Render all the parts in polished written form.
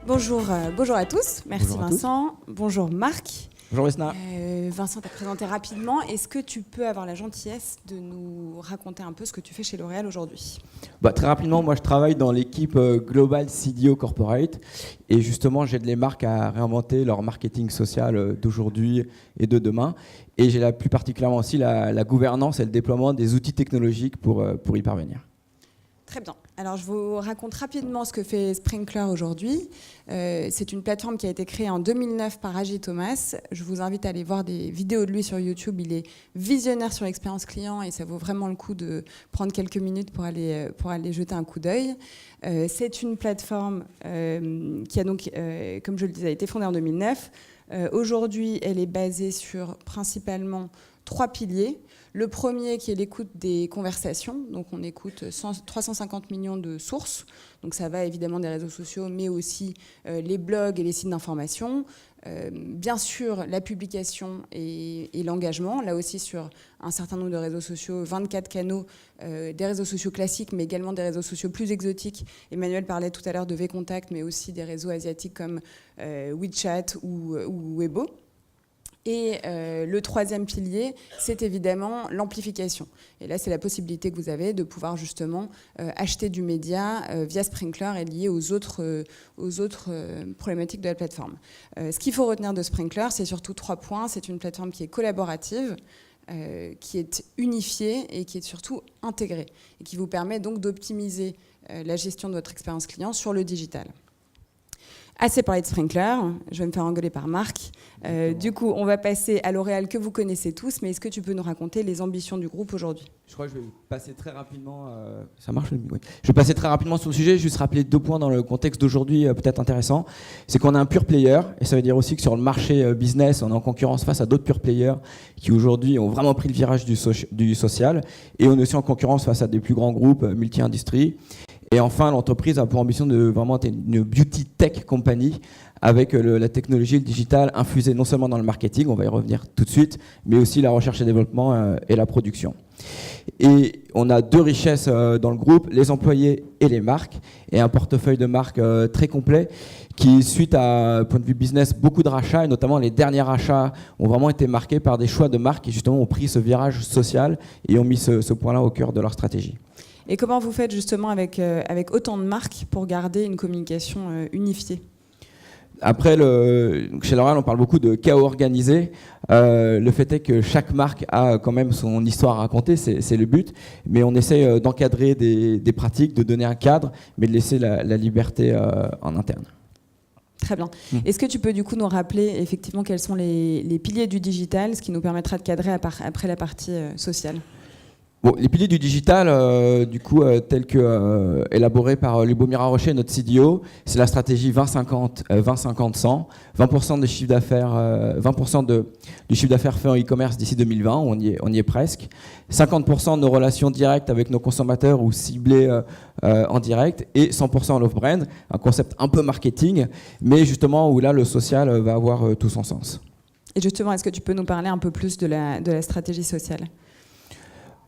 Bonjour à tous, merci Bonjour Vincent. Bonjour Marc. Bonjour Vesna. Vincent t'a présenté rapidement. Est-ce que tu peux avoir la gentillesse de nous raconter un peu ce que tu fais chez L'Oréal aujourd'hui ? Très rapidement, moi je travaille dans l'équipe Global CDO Corporate et justement j'aide les marques à réinventer leur marketing social d'aujourd'hui et de demain. Et j'ai plus particulièrement aussi la gouvernance et le déploiement des outils technologiques pour y parvenir. Très bien. Alors, je vous raconte rapidement ce que fait Sprinklr aujourd'hui. C'est une plateforme qui a été créée en 2009 par Agi Thomas. Je vous invite à aller voir des vidéos de lui sur YouTube. Il est visionnaire sur l'expérience client et ça vaut vraiment le coup de prendre quelques minutes pour aller jeter un coup d'œil. C'est une plateforme qui a donc, comme je le disais, a été fondée en 2009. Aujourd'hui, elle est basée sur principalement 3 piliers. Le premier qui est l'écoute des conversations, donc on écoute 350 millions de sources, donc ça va évidemment des réseaux sociaux, mais aussi les blogs et les sites d'information. Bien sûr, la publication et l'engagement, là aussi sur un certain nombre de réseaux sociaux, 24 canaux, des réseaux sociaux classiques, mais également des réseaux sociaux plus exotiques. Emmanuel parlait tout à l'heure de VKontakte, mais aussi des réseaux asiatiques comme WeChat ou Weibo. Et le troisième pilier, c'est évidemment l'amplification. Et là, c'est la possibilité que vous avez de pouvoir justement acheter du média via Sprinklr et lié aux autres problématiques de la plateforme. Ce qu'il faut retenir de Sprinklr, c'est surtout 3 points. C'est une plateforme qui est collaborative, qui est unifiée et qui est surtout intégrée et qui vous permet donc d'optimiser la gestion de votre expérience client sur le digital. Assez parlé de Sprinklr, je vais me faire engueuler par Marc. Du coup, on va passer à L'Oréal que vous connaissez tous, mais est-ce que tu peux nous raconter les ambitions du groupe aujourd'hui ? Je crois que je vais passer très rapidement. Ça marche ? Oui. Je vais passer très rapidement sur le sujet, juste rappeler 2 points dans le contexte d'aujourd'hui peut-être intéressants. C'est qu'on est un pure player, et ça veut dire aussi que sur le marché business, on est en concurrence face à d'autres pure players qui aujourd'hui ont vraiment pris le virage du social, et on est aussi en concurrence face à des plus grands groupes multi-industries. Et enfin, l'entreprise a pour ambition de vraiment être une beauty tech company avec la technologie, le digital infusé non seulement dans le marketing, on va y revenir tout de suite, mais aussi la recherche et développement et la production. Et on a 2 richesses dans le groupe, les employés et les marques, et un portefeuille de marques très complet qui, suite à point de vue business, beaucoup de rachats, et notamment les derniers rachats ont vraiment été marqués par des choix de marques qui justement ont pris ce virage social et ont mis ce point-là au cœur de leur stratégie. Et comment vous faites justement avec autant de marques pour garder une communication unifiée ? Après, chez L'Oréal, on parle beaucoup de chaos organisé. Le fait est que chaque marque a quand même son histoire à raconter, c'est le but. Mais on essaie d'encadrer des pratiques, de donner un cadre, mais de laisser la liberté en interne. Très bien. Est-ce que tu peux du coup nous rappeler effectivement quels sont les piliers du digital, ce qui nous permettra de cadrer après la partie sociale ? Bon, les piliers du digital, tels que élaborés par Lubomira Rocher, notre CDO, c'est la stratégie 20-50-100. 20% des chiffres d'affaires, 20% du chiffre d'affaires fait en e-commerce d'ici 2020, on y est presque. 50% de nos relations directes avec nos consommateurs ou ciblées en direct, et 100% en off-brand, un concept un peu marketing, mais justement où là le social va avoir tout son sens. Et justement, est-ce que tu peux nous parler un peu plus de la stratégie sociale ?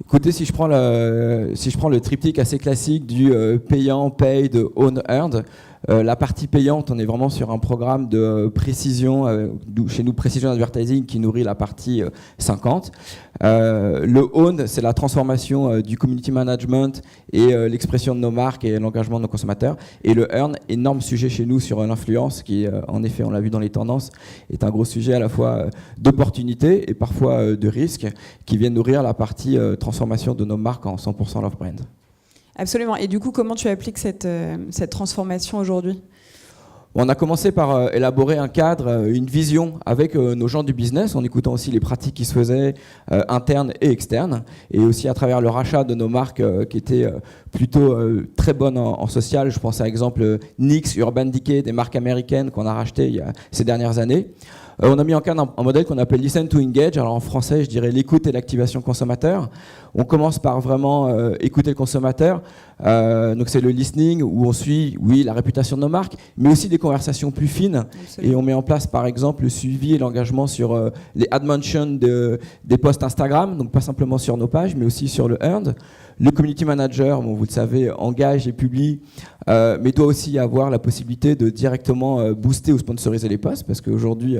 Écoutez, si je prends le triptyque assez classique du payant, paid, own, earned, la partie payante, on est vraiment sur un programme de précision, chez nous Precision Advertising, qui nourrit la partie 50. Le own, c'est la transformation du community management et l'expression de nos marques et l'engagement de nos consommateurs. Et le earn, énorme sujet chez nous sur l'influence, qui en effet, on l'a vu dans les tendances, est un gros sujet à la fois d'opportunité et parfois de risque, qui vient nourrir la partie transformation de nos marques en 100% love brand. Absolument. Et du coup, comment tu appliques cette transformation aujourd'hui ? On a commencé par élaborer un cadre, une vision avec nos gens du business, en écoutant aussi les pratiques qui se faisaient internes et externes, et aussi à travers le rachat de nos marques qui étaient plutôt très bonnes en social. Je pense à exemple NYX, Urban Decay, des marques américaines qu'on a rachetées ces dernières années. On a mis en cadre un modèle qu'on appelle Listen to Engage. Alors en français, je dirais l'écoute et l'activation consommateur. On commence par vraiment écouter le consommateur. Donc c'est le listening où on suit, oui, la réputation de nos marques, mais aussi des conversations plus fines. Absolument. Et on met en place par exemple le suivi et l'engagement sur les ad mentions des posts Instagram, donc pas simplement sur nos pages, mais aussi sur le earned. Le community manager, bon, vous le savez, engage et publie, mais doit aussi avoir la possibilité de directement booster ou sponsoriser les posts, parce qu'aujourd'hui,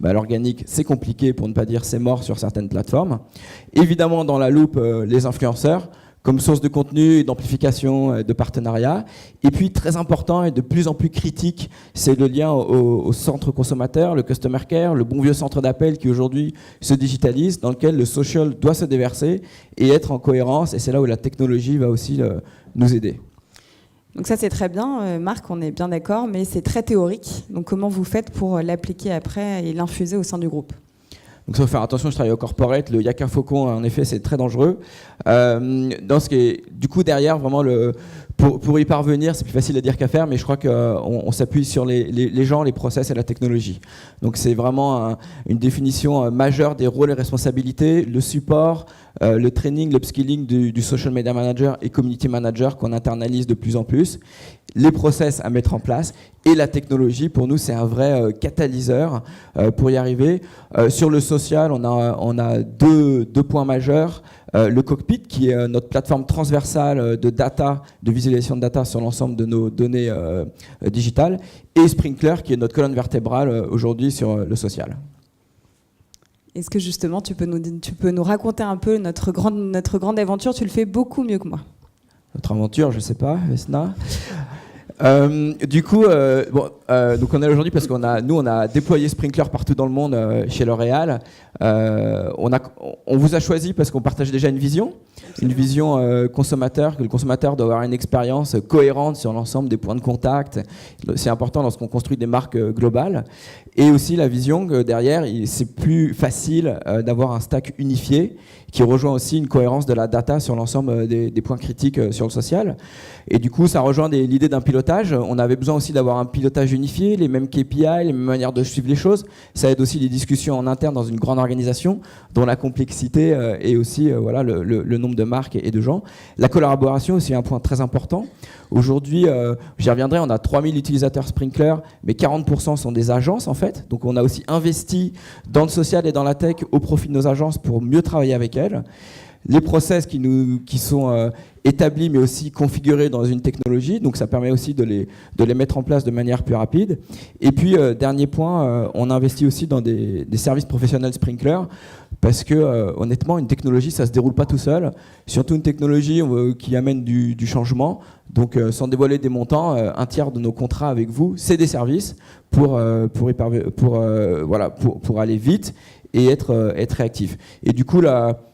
l'organique, c'est compliqué, pour ne pas dire c'est mort sur certaines plateformes. Évidemment, dans la loupe, les influenceurs, comme source de contenu, d'amplification, de partenariat. Et puis, très important et de plus en plus critique, c'est le lien au centre consommateur, le customer care, le bon vieux centre d'appel qui aujourd'hui se digitalise, dans lequel le social doit se déverser et être en cohérence. Et c'est là où la technologie va aussi nous aider. Donc ça, c'est très bien, Marc, on est bien d'accord, mais c'est très théorique. Donc comment vous faites pour l'appliquer après et l'infuser au sein du groupe ? Donc ça, faut faire attention, je travaille au corporate, le yaka faucon, en effet, c'est très dangereux. Dans ce qui est, du coup, derrière, vraiment, pour y parvenir, c'est plus facile à dire qu'à faire, mais je crois qu'on s'appuie sur les gens, les process et la technologie. Donc c'est vraiment une définition majeure des rôles et responsabilités, le support, le training, l'upskilling du social media manager et community manager qu'on internalise de plus en plus, les process à mettre en place et la technologie, pour nous, c'est un vrai catalyseur pour y arriver. Sur le social, on a deux points majeurs. Le Cockpit, qui est notre plateforme transversale de data, de visualisation de data sur l'ensemble de nos données digitales, et Sprinkler, qui est notre colonne vertébrale aujourd'hui sur le social. Est-ce que justement, tu peux nous raconter un peu notre grande aventure ? Tu le fais beaucoup mieux que moi. Notre aventure, je ne sais pas, Vesna. Du coup, donc on est là aujourd'hui parce qu'on a déployé Sprinkler partout dans le monde chez L'Oréal. On vous a choisi parce qu'on partage déjà une vision consommateur, que le consommateur doit avoir une expérience cohérente sur l'ensemble des points de contact. C'est important lorsqu'on construit des marques globales. Et aussi la vision que derrière, c'est plus facile d'avoir un stack unifié qui rejoint aussi une cohérence de la data sur l'ensemble des points critiques sur le social. Et du coup, ça rejoint l'idée d'un pilotage. On avait besoin aussi d'avoir un pilotage unifié, les mêmes KPI, les mêmes manières de suivre les choses. Ça aide aussi les discussions en interne dans une grande organisation dont la complexité et aussi le nombre de marques et de gens. La collaboration aussi est un point très important. Aujourd'hui, j'y reviendrai, on a 3000 utilisateurs Sprinkler, mais 40% sont des agences en fait. Donc on a aussi investi dans le social et dans la tech au profit de nos agences pour mieux travailler avec elles. Les process qui sont établis mais aussi configurés dans une technologie, donc ça permet aussi de les mettre en place de manière plus rapide. Et puis, dernier point, on investit aussi dans des services professionnels Sprinkler, parce que honnêtement, une technologie, ça ne se déroule pas tout seul, surtout une technologie qui amène du changement. Donc, sans dévoiler des montants, un tiers de nos contrats avec vous, c'est des services pour aller vite et être réactif. Et du coup,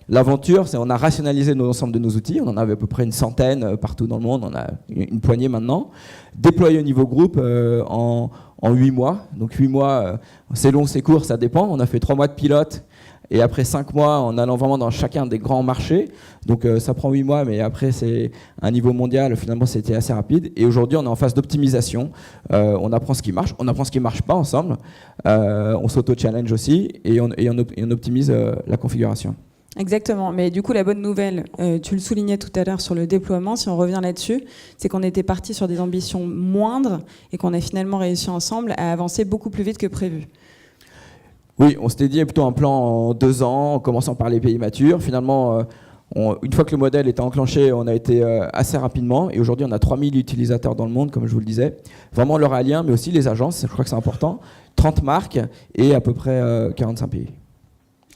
l'aventure, c'est on a rationalisé l'ensemble de nos outils. On en avait à peu près une centaine partout dans le monde. On a une poignée maintenant. Déployé au niveau groupe en 8 mois. Donc 8 mois, c'est long, c'est court, ça dépend. On a fait 3 mois de pilote. Et après 5 mois, en allant vraiment dans chacun des grands marchés. Donc ça prend 8 mois, mais après c'est un niveau mondial. Finalement, c'était assez rapide. Et aujourd'hui, on est en phase d'optimisation. On apprend ce qui marche. On apprend ce qui ne marche pas ensemble. On s'auto-challenge aussi. Et on optimise la configuration. Exactement, mais du coup la bonne nouvelle, tu le soulignais tout à l'heure sur le déploiement, si on revient là-dessus, c'est qu'on était parti sur des ambitions moindres et qu'on a finalement réussi ensemble à avancer beaucoup plus vite que prévu. Oui, on s'était dit plutôt un plan en 2 ans, en commençant par les pays matures. Finalement, une fois que le modèle était enclenché, on a été assez rapidement. Et aujourd'hui, on a 3000 utilisateurs dans le monde, comme je vous le disais. Vraiment l'Oralien, mais aussi les agences, je crois que c'est important. 30 marques et à peu près 45 pays.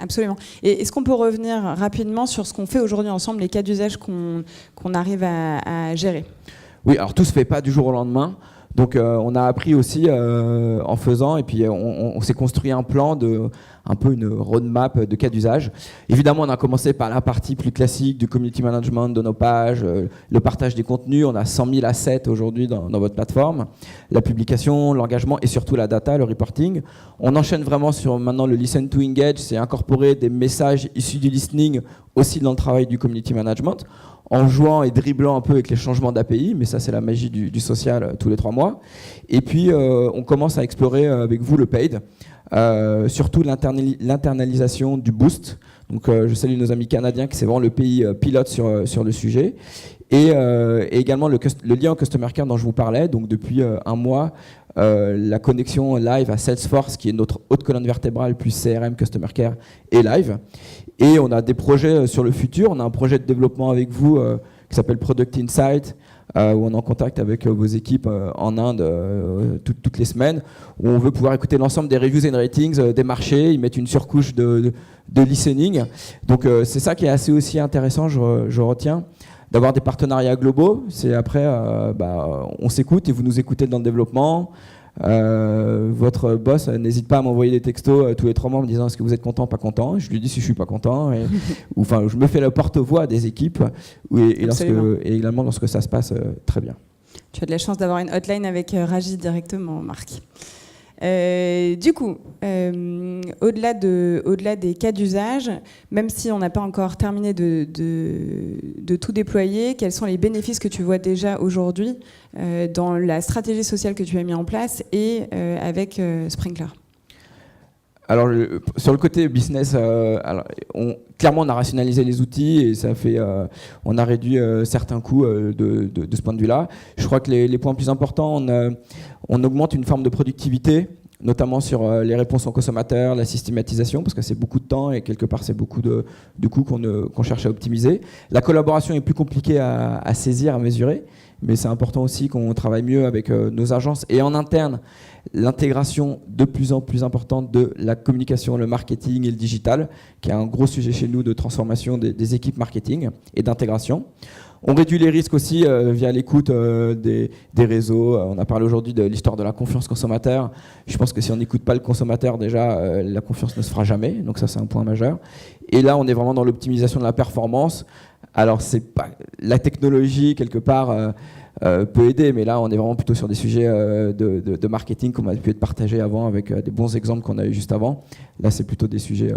Absolument. Et est-ce qu'on peut revenir rapidement sur ce qu'on fait aujourd'hui ensemble, les cas d'usage qu'on arrive à gérer ? Oui, alors tout ne se fait pas du jour au lendemain. Donc on a appris aussi en faisant, et puis on s'est construit un plan, un peu une roadmap de cas d'usage. Évidemment, on a commencé par la partie plus classique du community management de nos pages, le partage des contenus. On a 100 000 assets aujourd'hui dans votre plateforme, la publication, l'engagement et surtout la data, le reporting. On enchaîne vraiment sur maintenant le listen to engage, c'est incorporer des messages issus du listening aussi dans le travail du community management, en jouant et dribblant un peu avec les changements d'API, mais ça c'est la magie du social tous les 3 mois. Et puis on commence à explorer avec vous le paid, surtout l'internalisation du boost. Donc je salue nos amis canadiens qui c'est vraiment le pays pilote sur le sujet. et également le lien au Customer Care dont je vous parlais. Donc depuis un mois, la connexion live à Salesforce, qui est notre haute colonne vertébrale, plus CRM, Customer Care, est live. Et on a des projets sur le futur. On a un projet de développement avec vous qui s'appelle Product Insight, où on est en contact avec vos équipes en Inde toutes les semaines, où on veut pouvoir écouter l'ensemble des reviews and ratings des marchés, y mettre une surcouche de listening. Donc c'est ça qui est assez aussi intéressant, je retiens, d'avoir des partenariats globaux. C'est après, on s'écoute et vous nous écoutez dans le développement. Votre boss n'hésite pas à m'envoyer des textos tous les 3 mois me disant est-ce que vous êtes content, pas content. Je lui dis si je suis pas content. Enfin, je me fais la porte-voix des équipes et également lorsque ça se passe très bien. Tu as de la chance d'avoir une hotline avec Raji directement, Marc. Du coup, au-delà des cas d'usage, même si on n'a pas encore terminé de tout déployer, quels sont les bénéfices que tu vois déjà aujourd'hui dans la stratégie sociale que tu as mis en place et avec Sprinklr? Alors, sur le côté business, clairement, on a rationalisé les outils et ça fait, on a réduit certains coûts de ce point de vue-là. Je crois que les points plus importants, on augmente une forme de productivité, notamment sur les réponses aux consommateurs, la systématisation, parce que c'est beaucoup de temps et quelque part, c'est beaucoup de coûts qu'on cherche à optimiser. La collaboration est plus compliquée à saisir, à mesurer, mais c'est important aussi qu'on travaille mieux avec nos agences et en interne, l'intégration de plus en plus importante de la communication, le marketing et le digital, qui est un gros sujet chez nous de transformation des équipes marketing et d'intégration. On réduit les risques aussi via l'écoute des réseaux. On a parlé aujourd'hui de l'histoire de la confiance consommateur. Je pense que si on n'écoute pas le consommateur, déjà, la confiance ne se fera jamais. Donc ça, c'est un point majeur. Et là, on est vraiment dans l'optimisation de la performance. Alors, c'est pas la technologie, quelque part, peut aider, mais là, on est vraiment plutôt sur des sujets de marketing qu'on a pu être partagés avant avec des bons exemples qu'on a eu juste avant. Là, c'est plutôt des sujets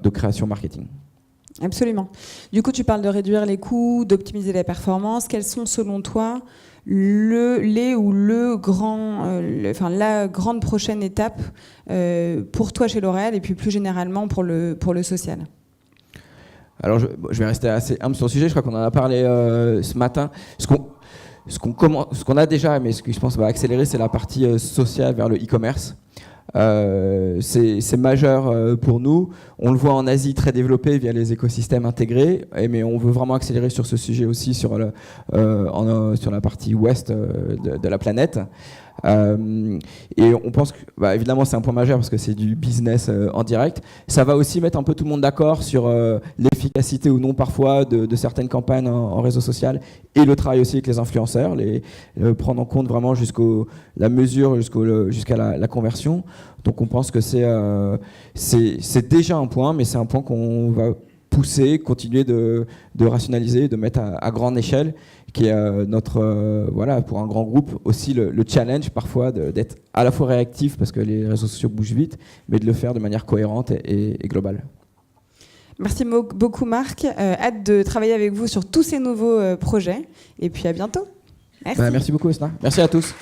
de création marketing. Absolument. Du coup, tu parles de réduire les coûts, d'optimiser la performance. Quels sont, selon toi, la grande prochaine étape pour toi chez L'Oréal et puis plus généralement pour le social? Alors, je vais rester assez humble sur le sujet. Je crois qu'on en a parlé ce matin. Ce qu'on a déjà, mais ce que je pense va accélérer, c'est la partie sociale vers le e-commerce. C'est majeur pour nous. On le voit en Asie très développé via les écosystèmes intégrés, mais on veut vraiment accélérer sur ce sujet aussi sur la partie ouest de la planète. Et on pense que, évidemment, c'est un point majeur parce que c'est du business en direct. Ça va aussi mettre un peu tout le monde d'accord sur l'efficacité ou non parfois de certaines campagnes en réseau social et le travail aussi avec les influenceurs, prendre en compte vraiment la mesure jusqu'à la conversion. Donc on pense que c'est déjà un point, mais c'est un point qu'on va pousser, continuer de rationaliser, de mettre à grande échelle, qui est pour un grand groupe aussi le challenge parfois d'être à la fois réactif parce que les réseaux sociaux bougent vite, mais de le faire de manière cohérente et globale. Merci beaucoup Marc, hâte de travailler avec vous sur tous ces nouveaux projets et puis à bientôt. Merci. Merci beaucoup Esna, merci à tous.